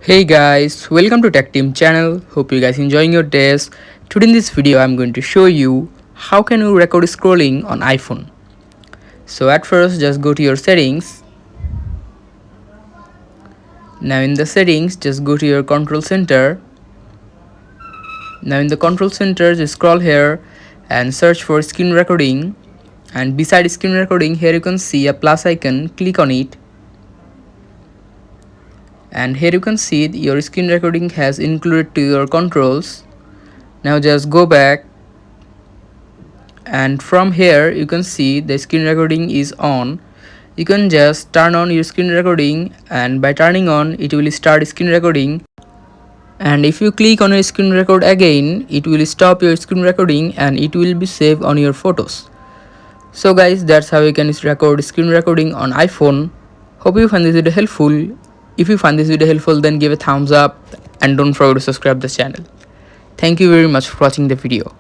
Hey guys, welcome to Tech Team channel. Hope you guys enjoying your days. Today in this video I'm going to show you how can you record scrolling on iPhone. So at first just go to your settings. Now in the settings just go to your control center. Now in the control center just scroll here and search for screen recording, and beside screen recording here you can see a plus icon. Click on it. And here you can see your screen recording has included to your controls. Now just go back, and from here you can see the screen recording is on. You can just turn on your screen recording, and by turning on it will start screen recording. And if you click on your screen record again, it will stop your screen recording and it will be saved on your photos. So guys, that's how you can record screen recording on iPhone. Hope you find this video helpful. If you find this video helpful, then give a thumbs up and don't forget to subscribe this channel. Thank you very much for watching the video.